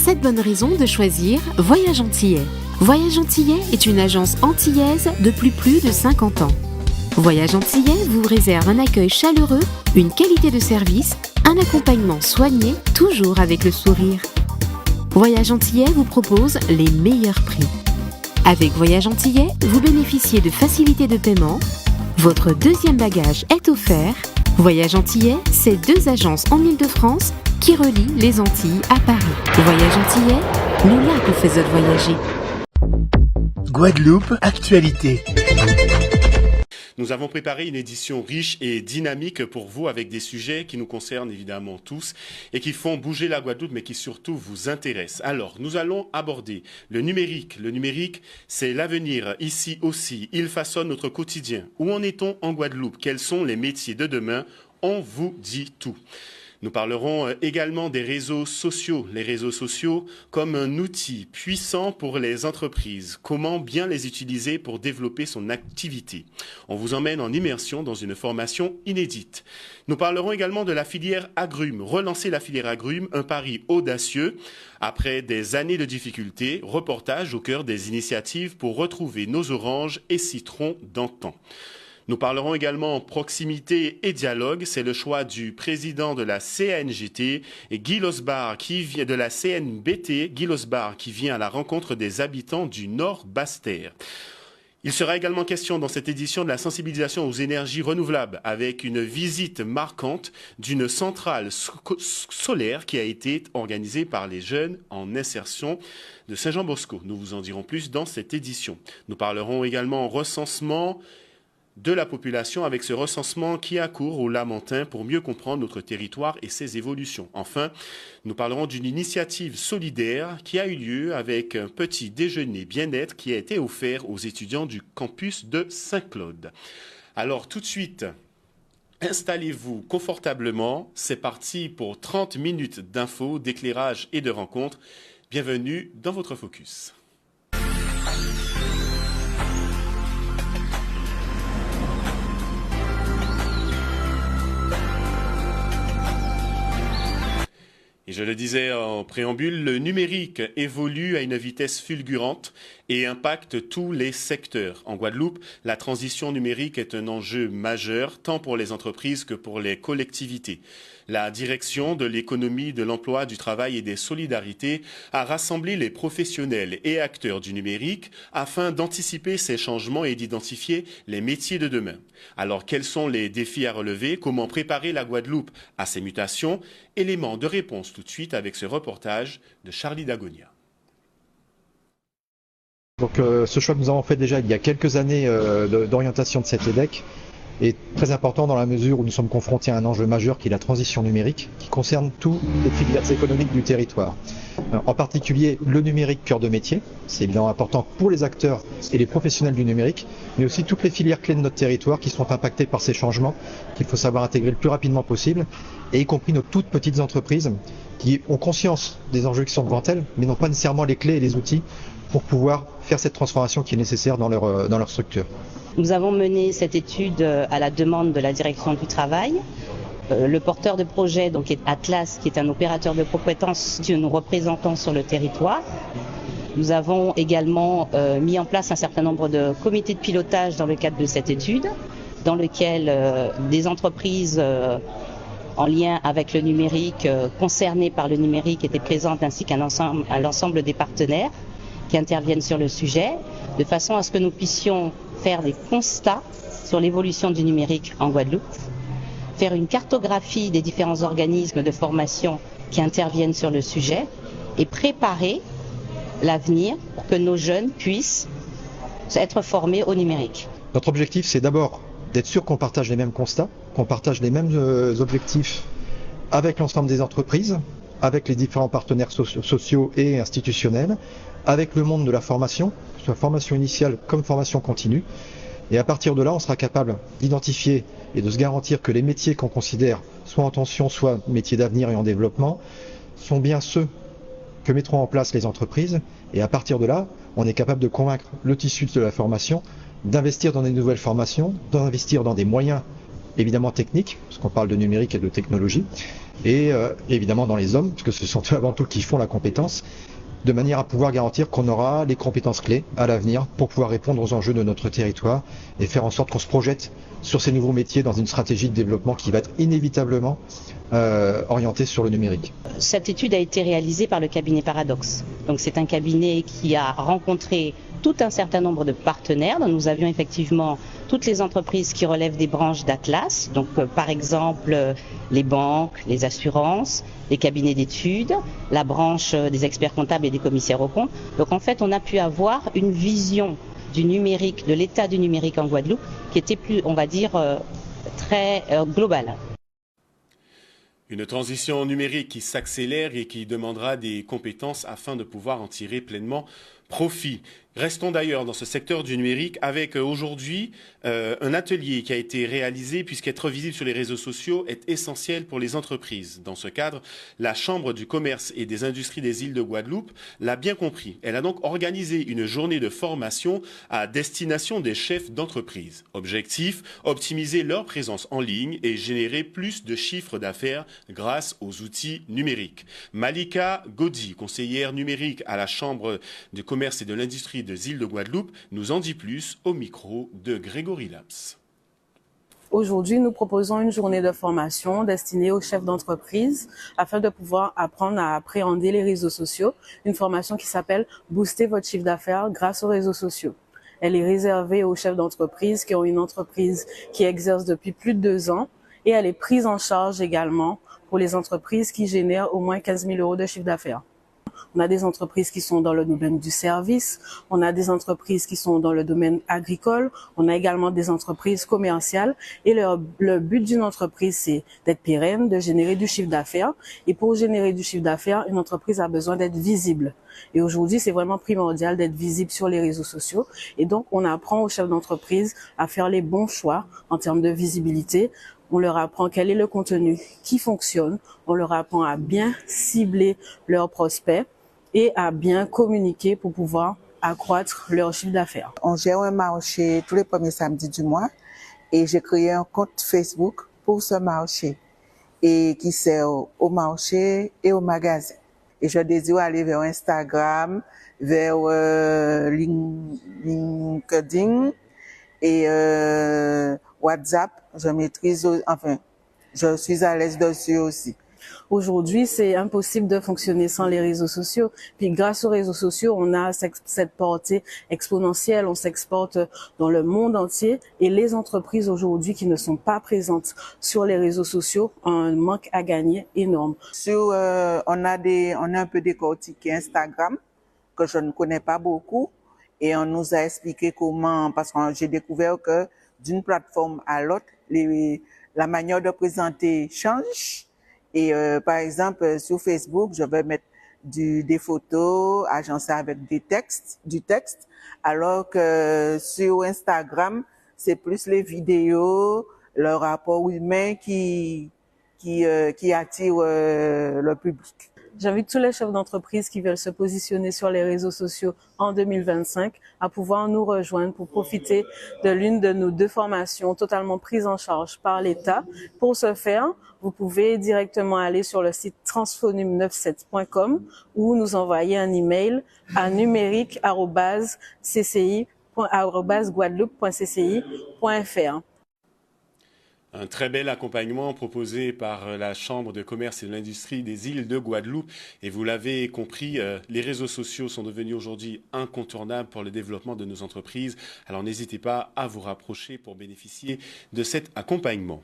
7 bonnes raisons de choisir Voyage Antillais. Voyage Antillais est une agence antillaise depuis plus de 50 ans. Voyage Antillais vous réserve un accueil chaleureux, une qualité de service, un accompagnement soigné, toujours avec le sourire. Voyage Antillais vous propose les meilleurs prix. Avec Voyage Antillais, vous bénéficiez de facilités de paiement. Votre deuxième bagage est offert. Voyage Antillais, c'est 2 agences en Île-de-France qui relient les Antilles à Paris. Voyage Antillais, nous là vous faisons voyager. Guadeloupe, actualité. Nous avons préparé une édition riche et dynamique pour vous avec des sujets qui nous concernent évidemment tous et qui font bouger la Guadeloupe mais qui surtout vous intéressent. Alors, nous allons aborder le numérique. Le numérique, c'est l'avenir. Ici aussi, il façonne notre quotidien. Où en est-on en Guadeloupe? Quels sont les métiers de demain? On vous dit tout. Nous parlerons également des réseaux sociaux. Les réseaux sociaux comme un outil puissant pour les entreprises. Comment bien les utiliser pour développer son activité? On vous emmène en immersion dans une formation inédite. Nous parlerons également de la filière agrumes. Relancer la filière agrumes, un pari audacieux. Après des années de difficultés, reportage au cœur des initiatives pour retrouver nos oranges et citrons d'antan. Nous parlerons également proximité et dialogue. C'est le choix du président de la CNGT et Guy Losbar qui vient de la CNBT, Guy Losbar qui vient à la rencontre des habitants du Nord Basse-Terre. Il sera également question dans cette édition de la sensibilisation aux énergies renouvelables avec une visite marquante d'une centrale solaire qui a été organisée par les jeunes en insertion de Saint-Jean-Bosco. Nous vous en dirons plus dans cette édition. Nous parlerons également recensement de la population avec ce recensement qui accourt au Lamentin pour mieux comprendre notre territoire et ses évolutions. Enfin, nous parlerons d'une initiative solidaire qui a eu lieu avec un petit déjeuner bien-être qui a été offert aux étudiants du campus de Saint-Claude. Alors tout de suite, installez-vous confortablement. C'est parti pour 30 minutes d'infos, d'éclairage et de rencontres. Bienvenue dans votre focus. Et je le disais en préambule, le numérique évolue à une vitesse fulgurante et impacte tous les secteurs. En Guadeloupe, la transition numérique est un enjeu majeur, tant pour les entreprises que pour les collectivités. La direction de l'économie, de l'emploi, du travail et des solidarités a rassemblé les professionnels et acteurs du numérique afin d'anticiper ces changements et d'identifier les métiers de demain. Alors, quels sont les défis à relever? Comment préparer la Guadeloupe à ces mutations? Éléments de réponse tout de suite avec ce reportage de Charlie Dagonia. Donc ce choix que nous avons fait déjà il y a quelques années d'orientation de cet EDEC est très important dans la mesure où nous sommes confrontés à un enjeu majeur qui est la transition numérique, qui concerne toutes les filières économiques du territoire. En particulier le numérique cœur de métier, c'est évidemment important pour les acteurs et les professionnels du numérique, mais aussi toutes les filières clés de notre territoire qui sont impactées par ces changements, qu'il faut savoir intégrer le plus rapidement possible, et y compris nos toutes petites entreprises qui ont conscience des enjeux qui sont devant elles, mais n'ont pas nécessairement les clés et les outils pour pouvoir faire cette transformation qui est nécessaire dans leur structure. Nous avons mené cette étude à la demande de la direction du travail. Le porteur de projet donc est Atlas, qui est un opérateur de compétences que nous représentons sur le territoire. Nous avons également mis en place un certain nombre de comités de pilotage dans le cadre de cette étude, dans lequel des entreprises en lien avec le numérique, concernées par le numérique, étaient présentes, ainsi qu'à l'ensemble des partenaires qui interviennent sur le sujet, de façon à ce que nous puissions faire des constats sur l'évolution du numérique en Guadeloupe, faire une cartographie des différents organismes de formation qui interviennent sur le sujet et préparer l'avenir pour que nos jeunes puissent être formés au numérique. Notre objectif, c'est d'abord d'être sûr qu'on partage les mêmes constats, qu'on partage les mêmes objectifs avec l'ensemble des entreprises, avec les différents partenaires sociaux et institutionnels, avec le monde de la formation, que ce soit formation initiale comme formation continue. Et à partir de là, on sera capable d'identifier et de se garantir que les métiers qu'on considère soit en tension, soit métiers d'avenir et en développement, sont bien ceux que mettront en place les entreprises. Et à partir de là, on est capable de convaincre le tissu de la formation d'investir dans des nouvelles formations, d'investir dans des moyens évidemment techniques, parce qu'on parle de numérique et de technologie, et évidemment dans les hommes, parce que ce sont eux avant tout qui font la compétence, de manière à pouvoir garantir qu'on aura les compétences clés à l'avenir pour pouvoir répondre aux enjeux de notre territoire et faire en sorte qu'on se projette sur ces nouveaux métiers dans une stratégie de développement qui va être inévitablement orientée sur le numérique. Cette étude a été réalisée par le cabinet Paradox. Donc c'est un cabinet qui a rencontré tout un certain nombre de partenaires. Donc, nous avions effectivement toutes les entreprises qui relèvent des branches d'Atlas, donc par exemple les banques, les assurances, les cabinets d'études, la branche des experts comptables et des commissaires aux comptes. Donc en fait, on a pu avoir une vision du numérique, de l'état du numérique en Guadeloupe, qui était plus, on va dire, très globale. Une transition numérique qui s'accélère et qui demandera des compétences afin de pouvoir en tirer pleinement profit. Restons d'ailleurs dans ce secteur du numérique avec aujourd'hui un atelier qui a été réalisé puisqu'être visible sur les réseaux sociaux est essentiel pour les entreprises. Dans ce cadre, la Chambre du commerce et des industries des îles de Guadeloupe l'a bien compris. Elle a donc organisé une journée de formation à destination des chefs d'entreprise. Objectif, optimiser leur présence en ligne et générer plus de chiffres d'affaires grâce aux outils numériques. Malika Godi, conseillère numérique à la Chambre du commerce et de l'industrie des îles de Guadeloupe, nous en dit plus au micro de Grégory Laps. Aujourd'hui, nous proposons une journée de formation destinée aux chefs d'entreprise afin de pouvoir apprendre à appréhender les réseaux sociaux. Une formation qui s'appelle « Booster votre chiffre d'affaires grâce aux réseaux sociaux ». Elle est réservée aux chefs d'entreprise qui ont une entreprise qui exerce depuis plus de 2 ans et elle est prise en charge également pour les entreprises qui génèrent au moins 15 000 € de chiffre d'affaires. On a des entreprises qui sont dans le domaine du service, on a des entreprises qui sont dans le domaine agricole, on a également des entreprises commerciales et le but d'une entreprise, c'est d'être pérenne, de générer du chiffre d'affaires. Et pour générer du chiffre d'affaires, une entreprise a besoin d'être visible. Et aujourd'hui, c'est vraiment primordial d'être visible sur les réseaux sociaux. Et donc, on apprend aux chefs d'entreprise à faire les bons choix en termes de visibilité. On leur apprend quel est le contenu qui fonctionne. On leur apprend à bien cibler leurs prospects et à bien communiquer pour pouvoir accroître leur chiffre d'affaires. On gère un marché tous les premiers samedis du mois et j'ai créé un compte Facebook pour ce marché et qui sert au marché et au magasin. Et je désire aller vers Instagram, vers LinkedIn et WhatsApp. Je maîtrise, enfin, je suis à l'aise dessus aussi. Aujourd'hui, c'est impossible de fonctionner sans les réseaux sociaux. Puis grâce aux réseaux sociaux, on a cette portée exponentielle, on s'exporte dans le monde entier et les entreprises aujourd'hui qui ne sont pas présentes sur les réseaux sociaux ont un manque à gagner énorme. On a un peu décortiqué Instagram que je ne connais pas beaucoup et on nous a expliqué comment, parce que j'ai découvert que d'une plateforme à l'autre, la manière de présenter change. Et par exemple, sur Facebook, je vais mettre des photos agencées avec du texte, alors que sur Instagram, c'est plus les vidéos, le rapport humain qui attire le public. J'invite tous les chefs d'entreprise qui veulent se positionner sur les réseaux sociaux en 2025 à pouvoir nous rejoindre pour profiter de l'une de nos 2 formations totalement prises en charge par l'État. Pour ce faire, vous pouvez directement aller sur le site transfonum97.com ou nous envoyer un email à numérique@guadeloupe.cci.fr. Un très bel accompagnement proposé par la Chambre de commerce et de l'industrie des îles de Guadeloupe. Et vous l'avez compris, les réseaux sociaux sont devenus aujourd'hui incontournables pour le développement de nos entreprises. Alors n'hésitez pas à vous rapprocher pour bénéficier de cet accompagnement.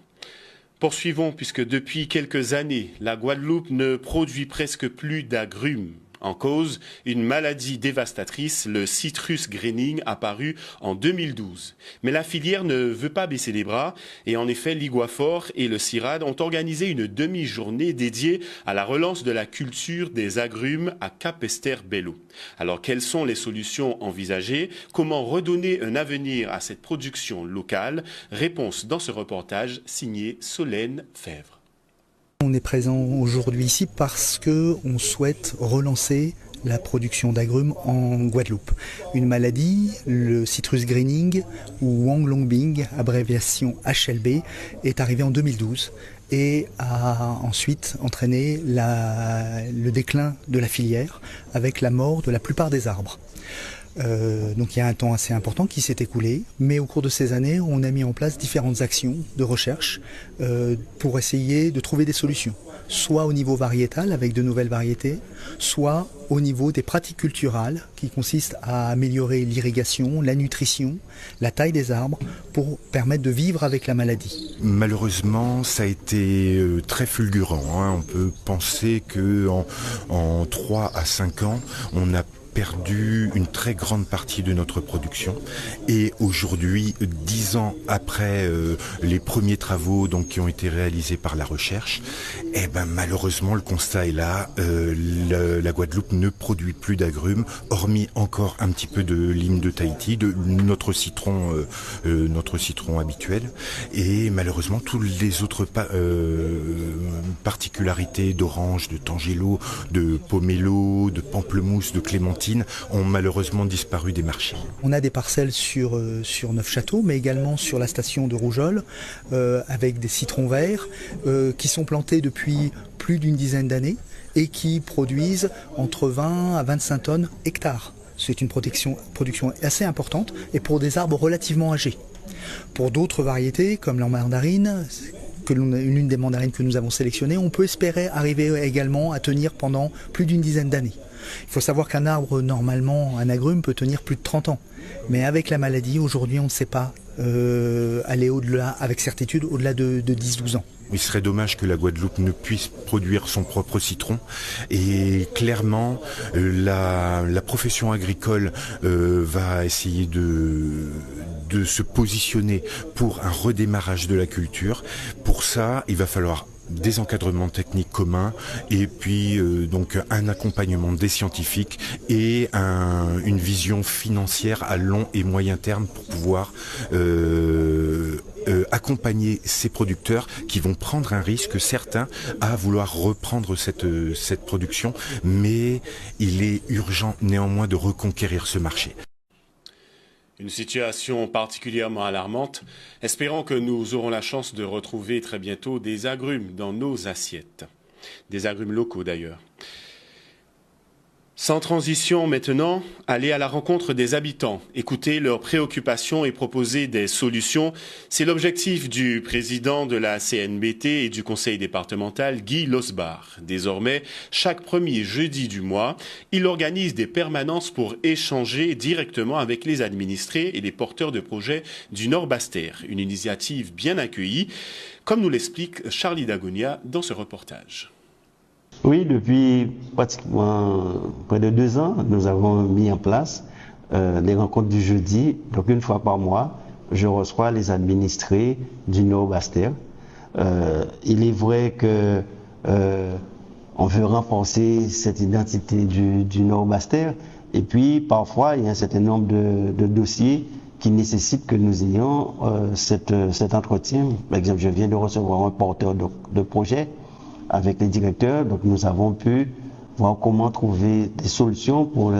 Poursuivons, puisque depuis quelques années, la Guadeloupe ne produit presque plus d'agrumes. En cause, une maladie dévastatrice, le citrus greening, apparu en 2012. Mais la filière ne veut pas baisser les bras et en effet, l'Iguafor et le CIRAD ont organisé une demi-journée dédiée à la relance de la culture des agrumes à Capesterre-Belle-Eau. Alors, quelles sont les solutions envisagées? Comment redonner un avenir à cette production locale? Réponse dans ce reportage signé Solène Fèvre. On est présent aujourd'hui ici parce que on souhaite relancer la production d'agrumes en Guadeloupe. Une maladie, le citrus greening ou Wang Longbing, abréviation HLB, est arrivée en 2012 et a ensuite entraîné le déclin de la filière avec la mort de la plupart des arbres. Donc il y a un temps assez important qui s'est écoulé, mais au cours de ces années, on a mis en place différentes actions de recherche pour essayer de trouver des solutions, soit au niveau variétal avec de nouvelles variétés, soit au niveau des pratiques culturales qui consistent à améliorer l'irrigation, la nutrition, la taille des arbres pour permettre de vivre avec la maladie. Malheureusement, ça a été très fulgurant. On peut penser qu'en 3 à 5 ans, on a perdu une très grande partie de notre production et aujourd'hui, 10 ans après les premiers travaux qui ont été réalisés par la recherche, malheureusement le constat est là, la Guadeloupe ne produit plus d'agrumes, hormis encore un petit peu de lime de Tahiti, de notre citron habituel, et malheureusement toutes les autres particularités d'orange, de tangelo, de pomelo, de pamplemousse, de clémentine ont malheureusement disparu des marchés. On a des parcelles sur Neufchâteau, mais également sur la station de Rougeole, avec des citrons verts qui sont plantés depuis plus d'une dizaine d'années et qui produisent entre 20 à 25 tonnes hectares. C'est une production assez importante et pour des arbres relativement âgés. Pour d'autres variétés, comme la mandarine, l'une des mandarines que nous avons sélectionnées, on peut espérer arriver également à tenir pendant plus d'une dizaine d'années. Il faut savoir qu'un arbre, normalement, un agrume peut tenir plus de 30 ans. Mais avec la maladie, aujourd'hui, on ne sait pas aller au-delà, avec certitude, au-delà de 10-12 ans. Il serait dommage que la Guadeloupe ne puisse produire son propre citron. Et clairement, la profession agricole va essayer de se positionner pour un redémarrage de la culture. Pour ça, il va falloir des encadrements techniques communs et puis donc un accompagnement des scientifiques et une vision financière à long et moyen terme pour pouvoir accompagner ces producteurs qui vont prendre un risque, certains, à vouloir reprendre cette production, mais il est urgent néanmoins de reconquérir ce marché. Une situation particulièrement alarmante. Espérons que nous aurons la chance de retrouver très bientôt des agrumes dans nos assiettes. Des agrumes locaux d'ailleurs. Sans transition maintenant, aller à la rencontre des habitants, écouter leurs préoccupations et proposer des solutions. C'est l'objectif du président de la CNBT et du conseil départemental, Guy Losbar. Désormais, chaque premier jeudi du mois, il organise des permanences pour échanger directement avec les administrés et les porteurs de projets du Nord-Bas-Terre. Une initiative bien accueillie, comme nous l'explique Charlie Dagonia dans ce reportage. Oui, depuis pratiquement près de 2 ans, nous avons mis en place les rencontres du jeudi. Donc une fois par mois, je reçois les administrés du Nord-Bas-Terre. Il est vrai que on veut renforcer cette identité du Nord-Bas-Terre. Et puis parfois, il y a un certain nombre de dossiers qui nécessitent que nous ayons cet entretien. Par exemple, je viens de recevoir un porteur de projet avec les directeurs, donc nous avons pu voir comment trouver des solutions pour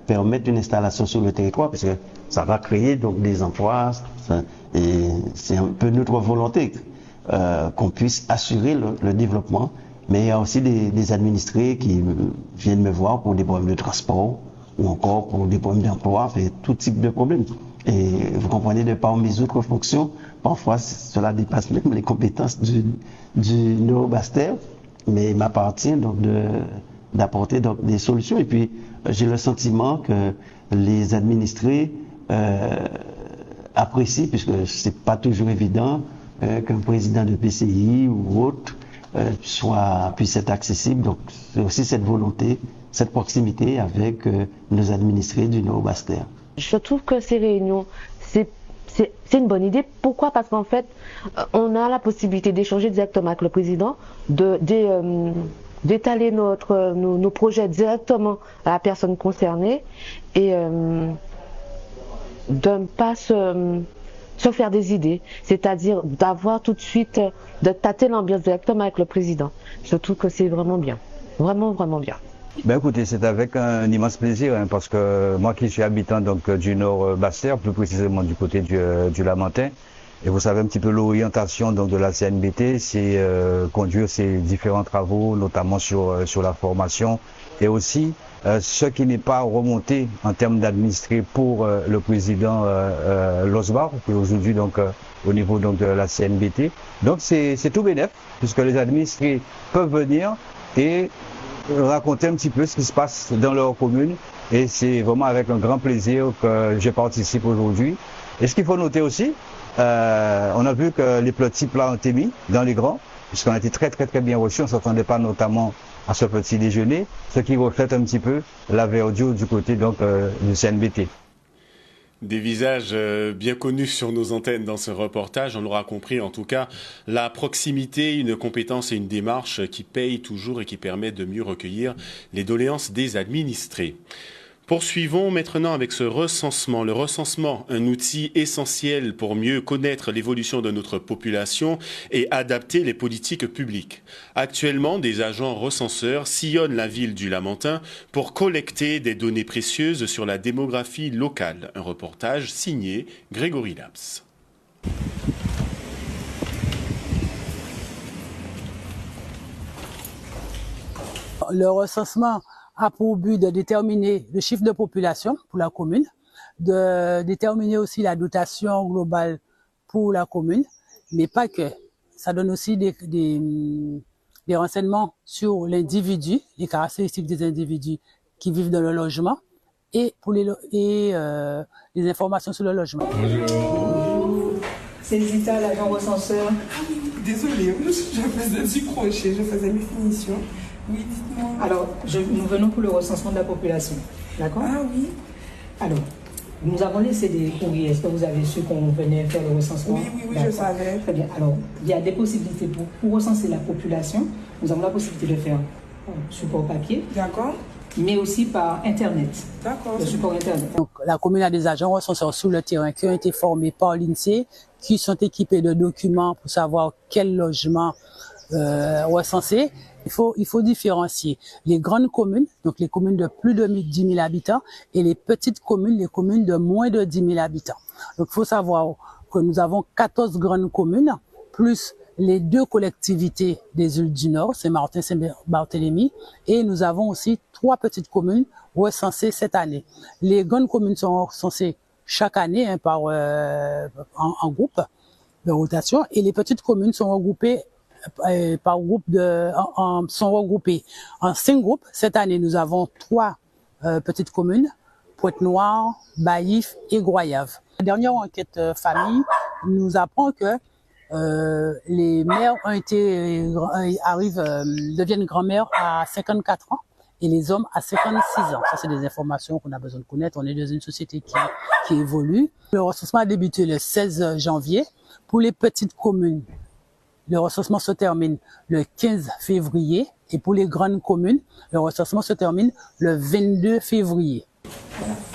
permettre une installation sur le territoire, parce que ça va créer donc des emplois, et c'est un peu notre volonté qu'on puisse assurer le développement. Mais il y a aussi des administrés qui viennent me voir pour des problèmes de transport ou encore pour des problèmes d'emploi, tout type de problèmes. Et vous comprenez, de par mes autres fonctions, parfois cela dépasse même les compétences du Nord-Bas-Terre, mais il m'appartient donc d'apporter donc des solutions. Et puis j'ai le sentiment que les administrés apprécient, puisque c'est pas toujours évident qu'un président de PCI ou autre puisse être accessible. Donc c'est aussi cette volonté, cette proximité avec nos administrés du Nord-Bas-Terre. Je trouve que ces réunions, c'est une bonne idée. Pourquoi? Parce qu'en fait, on a la possibilité d'échanger directement avec le président, d'étaler nos projets directement à la personne concernée et de ne pas se faire des idées, c'est-à-dire d'avoir tout de suite, de tâter l'ambiance directement avec le président. Je trouve que c'est vraiment bien, vraiment, vraiment bien. Ben écoutez, c'est avec un immense plaisir, parce que moi qui suis habitant donc du Nord-Bas-Terre, plus précisément du côté du Lamentin, Et vous savez un petit peu l'orientation donc de la CNBT, c'est conduire ces différents travaux, notamment sur la formation, et aussi ce qui n'est pas remonté en termes d'administrés pour le président Losbar, qui est aujourd'hui donc au niveau donc de la CNBT. Donc c'est tout bénef, puisque les administrés peuvent venir et raconter un petit peu ce qui se passe dans leur commune. Et c'est vraiment avec un grand plaisir que je participe aujourd'hui. Et ce qu'il faut noter aussi, on a vu que les petits plats ont été mis dans les grands, puisqu'on a été très bien reçus. On ne s'attendait pas notamment à ce petit déjeuner, ce qui reflète un petit peu la verdure du côté donc du CNBT. Des visages bien connus sur nos antennes dans ce reportage, on l'aura compris en tout cas, la proximité, une compétence et une démarche qui payent toujours et qui permettent de mieux recueillir les doléances des administrés. Poursuivons maintenant avec ce recensement. Le recensement, un outil essentiel pour mieux connaître l'évolution de notre population et adapter les politiques publiques. Actuellement, des agents recenseurs sillonnent la ville du Lamentin pour collecter des données précieuses sur la démographie locale. Un reportage signé Grégory Laps. Le recensement a pour but de déterminer le chiffre de population pour la commune, de déterminer aussi la dotation globale pour la commune, mais pas que. Ça donne aussi des renseignements sur l'individu, les caractéristiques des individus qui vivent dans le logement et pour les informations sur le logement. Bonjour. C'est Zita, l'agent recenseur. Désolée, je faisais du crochet, je faisais mes finitions. Oui, dites-moi. Alors, nous venons pour le recensement de la population. D'accord? Ah oui. Alors, nous avons laissé des courriers. Est-ce que vous avez su qu'on venait faire le recensement? Oui, je savais. Très bien. Alors, il y a des possibilités pour recenser la population. Nous avons la possibilité de faire support papier. D'accord. Mais aussi par Internet. D'accord. Le support Internet. Donc, la commune a des agents recenseurs sur le terrain qui ont été formés par l'INSEE, qui sont équipés de documents pour savoir quel logement recenser. Il faut différencier les grandes communes, donc les communes de plus de 10 000 habitants, et les petites communes, les communes de moins de 10 000 habitants. Donc, il faut savoir que nous avons 14 grandes communes, plus les 2 collectivités des îles du Nord, Saint-Martin, Saint-Barthélemy, et nous avons aussi 3 petites communes recensées cette année. Les grandes communes sont recensées chaque année en groupe de rotation, et les petites communes sont regroupées sont regroupés en 5 groupes. Cette année, nous avons 3 petites communes, Pointe-Noire, Baïf et Groyave. La dernière enquête famille nous apprend que les mères deviennent grand-mères à 54 ans et les hommes à 56 ans. Ça, c'est des informations qu'on a besoin de connaître. On est dans une société qui évolue. Le recensement a débuté le 16 janvier. Pour les petites communes, le recensement se termine le 15 février et pour les grandes communes, le recensement se termine le 22 février.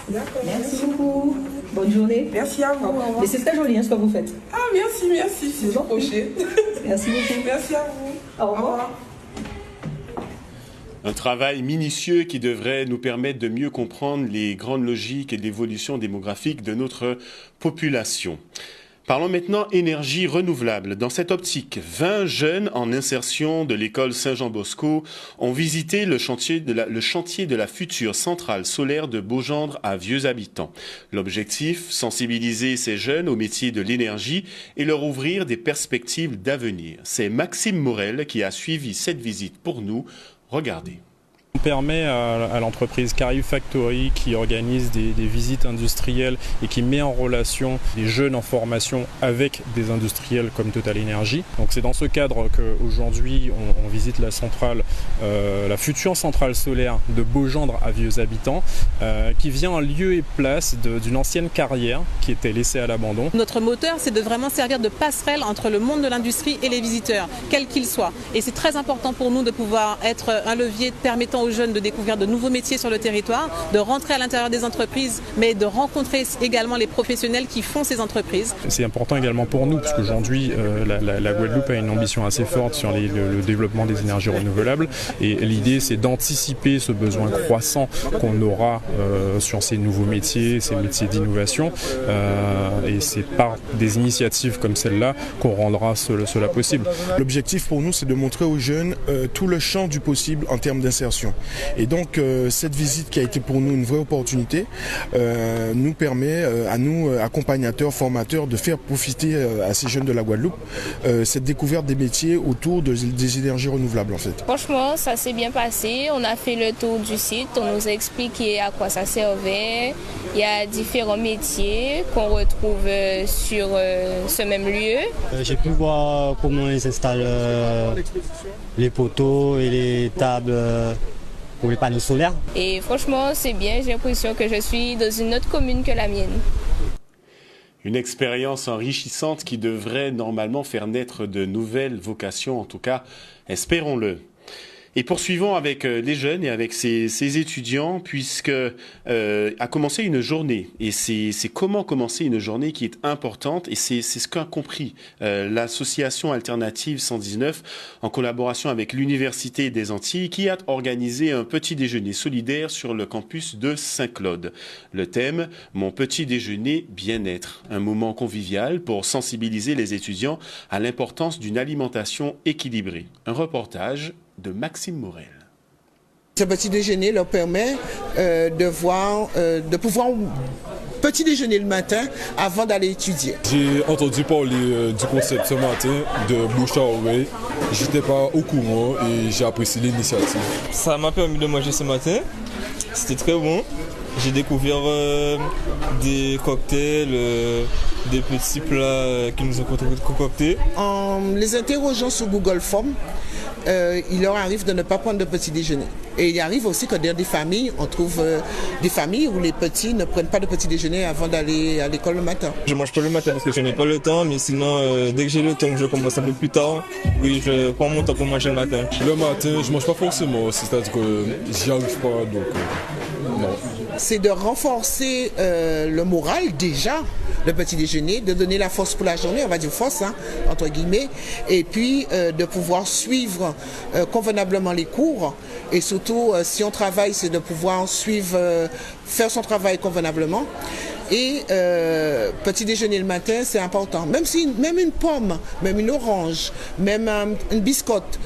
Voilà. Merci beaucoup. Bonne journée. Merci à vous. Mais c'est très joli ce que vous faites. Ah, merci. C'est du crochet. Merci beaucoup. Merci à vous. Au revoir. Un travail minutieux qui devrait nous permettre de mieux comprendre les grandes logiques et l'évolution démographique de notre population. Parlons maintenant énergie renouvelable. Dans cette optique, 20 jeunes en insertion de l'école Saint-Jean-Bosco ont visité le chantier de la future centrale solaire de Beaugendre à Vieux-Habitants. L'objectif, sensibiliser ces jeunes au métier de l'énergie et leur ouvrir des perspectives d'avenir. C'est Maxime Morel qui a suivi cette visite pour nous. Regardez. On permet à l'entreprise Caribe Factory qui organise des visites industrielles et qui met en relation des jeunes en formation avec des industriels comme Total Energy. Donc c'est dans ce cadre qu'aujourd'hui on visite la centrale, la future centrale solaire de Beaugendre à Vieux-Habitants, qui vient en lieu et place d'une ancienne carrière qui était laissée à l'abandon. Notre moteur, c'est de vraiment servir de passerelle entre le monde de l'industrie et les visiteurs, quels qu'ils soient. Et c'est très important pour nous de pouvoir être un levier permettant aux jeunes de découvrir de nouveaux métiers sur le territoire, de rentrer à l'intérieur des entreprises, mais de rencontrer également les professionnels qui font ces entreprises. C'est important également pour nous, parce qu'aujourd'hui, la Guadeloupe a une ambition assez forte sur le développement des énergies renouvelables. Et l'idée, c'est d'anticiper ce besoin croissant qu'on aura sur ces nouveaux métiers, ces métiers d'innovation. Et c'est par des initiatives comme celle-là qu'on rendra cela possible. L'objectif pour nous, c'est de montrer aux jeunes tout le champ du possible en termes d'insertion. Et donc, cette visite qui a été pour nous une vraie opportunité nous permet, à nous, accompagnateurs, formateurs, de faire profiter à ces jeunes de la Guadeloupe cette découverte des métiers autour des énergies renouvelables, en fait. Franchement, ça s'est bien passé. On a fait le tour du site, on nous a expliqué à quoi ça servait. Il y a différents métiers qu'on retrouve sur ce même lieu. J'ai pu voir comment ils installent les poteaux et les tables pour les panneaux solaires. Et franchement, c'est bien. J'ai l'impression que je suis dans une autre commune que la mienne. Une expérience enrichissante qui devrait normalement faire naître de nouvelles vocations, en tout cas, espérons-le. Et poursuivons avec les jeunes et avec ces étudiants, puisque a commencé une journée. Et c'est comment commencer une journée qui est importante, et c'est ce qu'a compris l'association Alternative 119, en collaboration avec l'Université des Antilles, qui a organisé un petit déjeuner solidaire sur le campus de Saint-Claude. Le thème, mon petit déjeuner bien-être. Un moment convivial pour sensibiliser les étudiants à l'importance d'une alimentation équilibrée. Un reportage de Maxime Morel. Ce petit déjeuner leur permet de pouvoir petit déjeuner le matin avant d'aller étudier. J'ai entendu parler du concept ce matin de bouche à oreille. J'étais pas au courant et j'ai apprécié l'initiative. Ça m'a permis de manger ce matin. C'était très bon. J'ai découvert des cocktails, des petits plats qui nous ont concoctés. En les interrogeant sur Google Forms, il leur arrive de ne pas prendre de petit déjeuner. Et il arrive aussi que dans des familles, on trouve des familles où les petits ne prennent pas de petit déjeuner avant d'aller à l'école le matin. Je mange pas le matin parce que je n'ai pas le temps, mais sinon, dès que j'ai le temps, je commence un peu plus tard. Oui, je prends mon temps pour manger le matin. Le matin, je mange pas forcément, c'est-à-dire que j'y arrive pas, donc non. C'est de renforcer le moral déjà, le petit déjeuner, de donner la force pour la journée, on va dire force, hein, entre guillemets, et puis de pouvoir suivre convenablement les cours. Et surtout, si on travaille, c'est de pouvoir suivre, faire son travail convenablement. Et petit déjeuner le matin, c'est important. Même une pomme, même une orange, même une biscotte,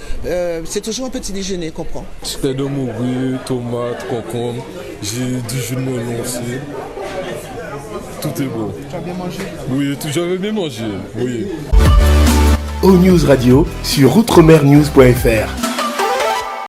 c'est toujours un petit déjeuner qu'on prend. C'était de morue, tomates, concombre, j'ai du jus de melon aussi. Tout est beau. Tu as bien mangé? Oui, j'avais bien mangé, oui. O-News Radio sur outremernews.fr.